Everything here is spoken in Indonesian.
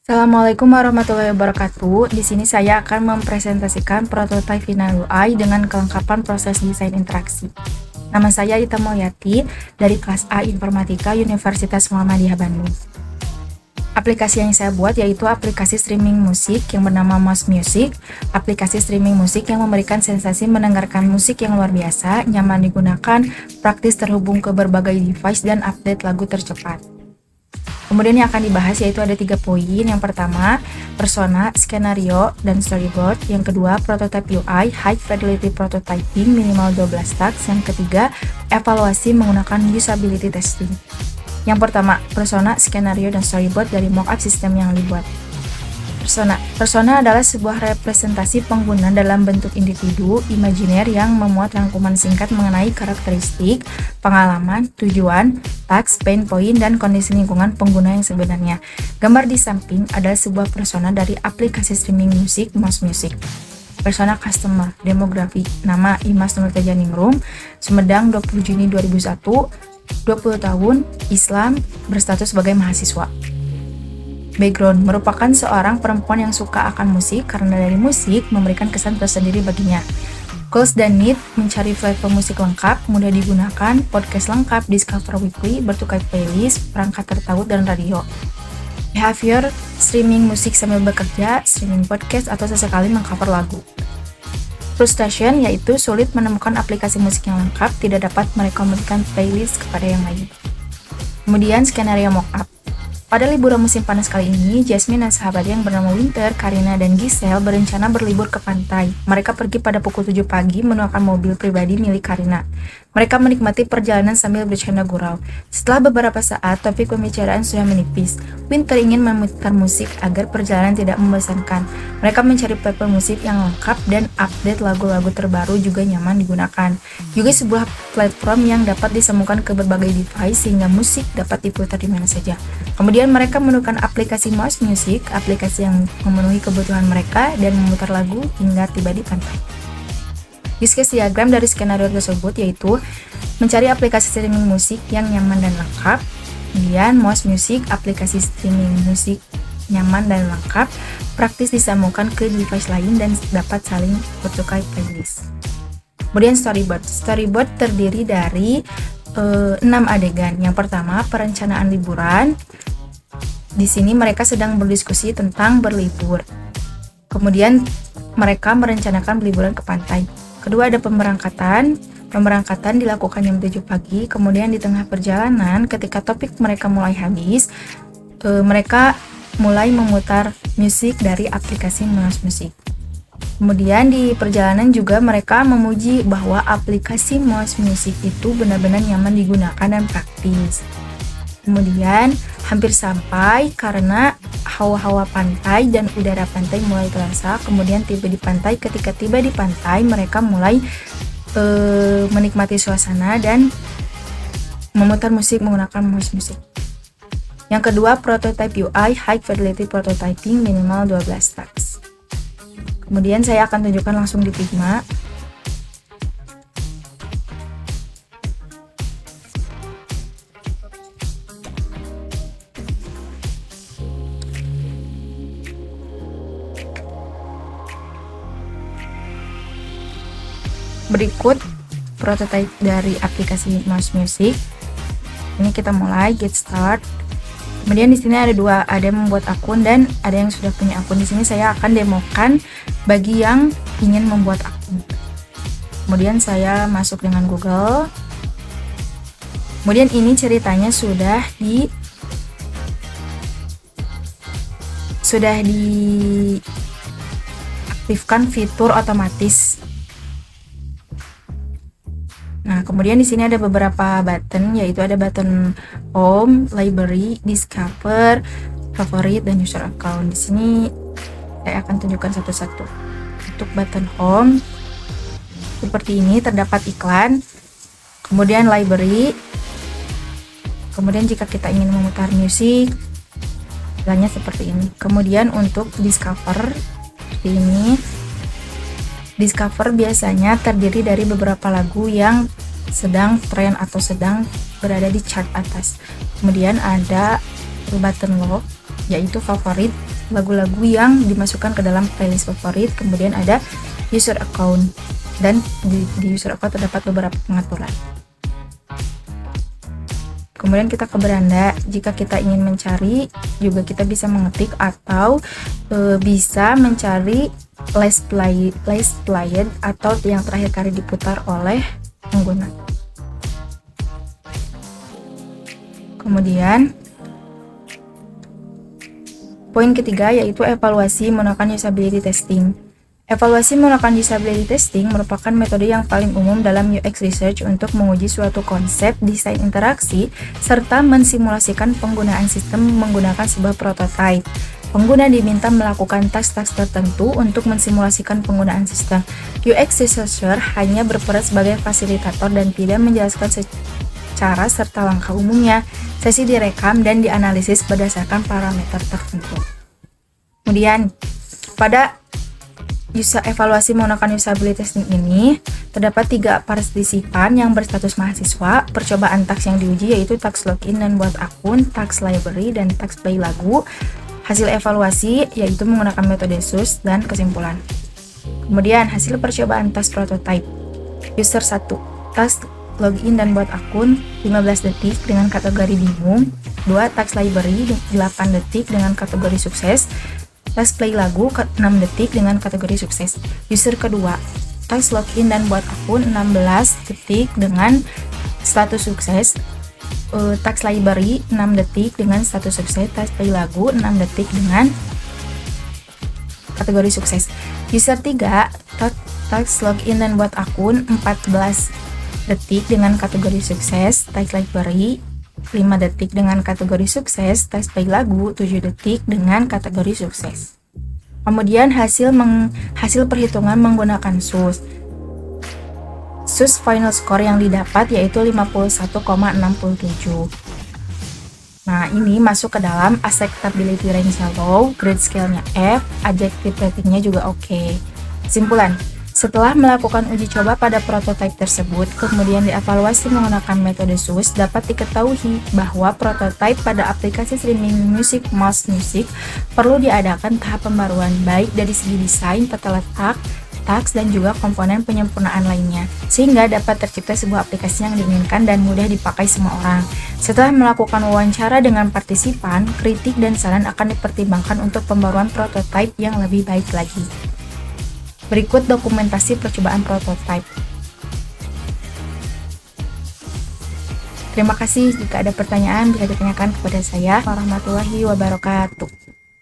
Assalamualaikum warahmatullahi wabarakatuh. Di sini saya akan mempresentasikan prototipe final UI dengan kelengkapan proses desain interaksi. Nama saya Ita Mulyati dari kelas A Informatika Universitas Muhammadiyah Bandung. Aplikasi yang saya buat yaitu aplikasi streaming musik yang bernama Mouse Music. Aplikasi streaming musik yang memberikan sensasi mendengarkan musik yang luar biasa, nyaman digunakan, praktis terhubung ke berbagai device, dan update lagu tercepat. Kemudian yang akan dibahas yaitu ada 3 poin. Yang pertama, persona, skenario, dan storyboard. Yang kedua, prototype UI, high fidelity prototyping, minimal 12 tasks. Yang ketiga, evaluasi menggunakan usability testing. Yang pertama, persona, skenario, dan storyboard dari mockup sistem yang dibuat. Persona adalah sebuah representasi pengguna dalam bentuk individu imajiner yang memuat rangkuman singkat mengenai karakteristik, pengalaman, tujuan, taks, pain point, dan kondisi lingkungan pengguna yang sebenarnya. Gambar di samping adalah sebuah persona dari aplikasi streaming musik Mouse Music. Persona customer, demografi, nama Imas Nurtajaningrum, Sumedang 20 Juni 2001, 20 tahun, Islam, berstatus sebagai mahasiswa. Background merupakan seorang perempuan yang suka akan musik karena dari musik memberikan kesan tersendiri baginya. Goals dan need, mencari platform musik lengkap, mudah digunakan, podcast lengkap, Discover Weekly, bertukar playlist, perangkat tertaut, dan radio. Behavior, streaming musik sambil bekerja, streaming podcast, atau sesekali mengcover lagu. Frustration, yaitu sulit menemukan aplikasi musik yang lengkap, tidak dapat merekomendasikan playlist kepada yang lain. Kemudian skenario mockup. Pada liburan musim panas kali ini, Jasmine dan sahabatnya yang bernama Winter, Karina, dan Giselle berencana berlibur ke pantai. Mereka pergi pada pukul 7 pagi menggunakan mobil pribadi milik Karina. Mereka menikmati perjalanan sambil bercanda gurau. Setelah beberapa saat, topik pembicaraan sudah menipis. Winter ingin memutar musik agar perjalanan tidak membosankan. Mereka mencari platform musik yang lengkap dan update lagu-lagu terbaru juga nyaman digunakan. Juga sebuah platform yang dapat disambungkan ke berbagai device sehingga musik dapat diputar di mana saja. Kemudian mereka menemukan aplikasi Mouse Music, aplikasi yang memenuhi kebutuhan mereka dan memutar lagu hingga tiba di pantai. Diskus diagram dari skenario tersebut yaitu mencari aplikasi streaming musik yang nyaman dan lengkap, kemudian Mouse Music, aplikasi streaming musik nyaman dan lengkap, praktis disambungkan ke device lain dan dapat saling bertukar playlist. Kemudian storyboard terdiri dari 6 adegan. Yang pertama, perencanaan liburan. Di sini mereka sedang berdiskusi tentang berlibur. Kemudian mereka merencanakan berliburan ke pantai. Kedua, ada pemberangkatan. Pemberangkatan dilakukan jam 7 pagi. Kemudian di tengah perjalanan, ketika topik mereka mulai habis, mereka mulai memutar musik dari aplikasi Mouse Music. Kemudian di perjalanan juga mereka memuji bahwa aplikasi Mouse Music itu benar-benar nyaman digunakan dan praktis. Kemudian hampir sampai karena hawa-hawa pantai dan udara pantai mulai terasa. Kemudian tiba di pantai. Ketika tiba di pantai, mereka mulai menikmati suasana dan memutar musik menggunakan Mouse Music. Yang kedua, prototype UI, high fidelity prototyping, minimal 12 tasks. Kemudian saya akan tunjukkan langsung di Figma. Berikut prototype dari aplikasi Mouse Music. Ini kita mulai get start. Kemudian di sini ada dua, ada yang membuat akun dan ada yang sudah punya akun. Di sini saya akan demokan bagi yang ingin membuat akun. Kemudian saya masuk dengan Google. Kemudian ini ceritanya sudah diaktifkan fitur otomatis. Nah, kemudian di sini ada beberapa button, yaitu ada button Home, Library, Discover, Favorit, dan User Account. Di sini saya akan tunjukkan satu-satu. Untuk button Home, seperti ini, terdapat iklan. Kemudian Library. Kemudian jika kita ingin memutar musik, iklannya seperti ini. Kemudian untuk Discover, seperti ini. Discover biasanya terdiri dari beberapa lagu yang sedang tren atau sedang berada di chart atas. Kemudian ada button lock, yaitu favorit. lagu-lagu yang dimasukkan ke dalam playlist favorit. Kemudian ada user account, dan di user account terdapat beberapa pengaturan. Kemudian kita ke beranda. Jika kita ingin mencari, juga kita bisa mengetik atau bisa mencari last played atau yang terakhir kali diputar oleh pengguna. Kemudian poin ketiga yaitu evaluasi menggunakan usability testing. Evaluasi menggunakan usability testing merupakan metode yang paling umum dalam UX research untuk menguji suatu konsep desain interaksi serta mensimulasikan penggunaan sistem menggunakan sebuah prototipe. Pengguna diminta melakukan tes-tes tertentu untuk mensimulasikan penggunaan sistem. UX researcher hanya berperan sebagai fasilitator dan tidak menjelaskan secara serta langkah umumnya. Sesi direkam dan dianalisis berdasarkan parameter tertentu. Kemudian, pada evaluasi menggunakan usability testing ini, terdapat 3 partisipan yang berstatus mahasiswa. Percobaan task yang diuji yaitu task login dan buat akun, task library, dan task play lagu. Hasil evaluasi yaitu menggunakan metode SUS dan kesimpulan. Kemudian, hasil percobaan task prototype. User 1, task login dan buat akun 15 detik dengan kategori bingung. 2, task library 8 detik dengan kategori sukses. Task play lagu 6 detik dengan kategori sukses. User kedua, task login dan buat akun 16 detik dengan status sukses. Task library 6 detik dengan status sukses. Task play lagu 6 detik dengan kategori sukses. User 3, task login dan buat akun 14 detik dengan kategori sukses. Task library 5 detik dengan kategori sukses, task play lagu 7 detik dengan kategori sukses. Kemudian hasil perhitungan menggunakan SUS. SUS final score yang didapat yaitu 51,67. Nah, ini masuk ke dalam acceptability range-nya low, grade scale-nya F, adjective rating-nya juga oke. Kesimpulan, setelah melakukan uji coba pada prototipe tersebut, kemudian dievaluasi menggunakan metode SUS, dapat diketahui bahwa prototipe pada aplikasi streaming musik Mouse Music perlu diadakan tahap pembaruan baik dari segi desain, tata letak, taks, dan juga komponen penyempurnaan lainnya, sehingga dapat tercipta sebuah aplikasi yang diinginkan dan mudah dipakai semua orang. Setelah melakukan wawancara dengan partisipan, kritik dan saran akan dipertimbangkan untuk pembaruan prototipe yang lebih baik lagi. Berikut dokumentasi percobaan prototipe. Terima kasih. Jika ada pertanyaan bisa ditanyakan kepada saya. Warahmatullahi wabarakatuh.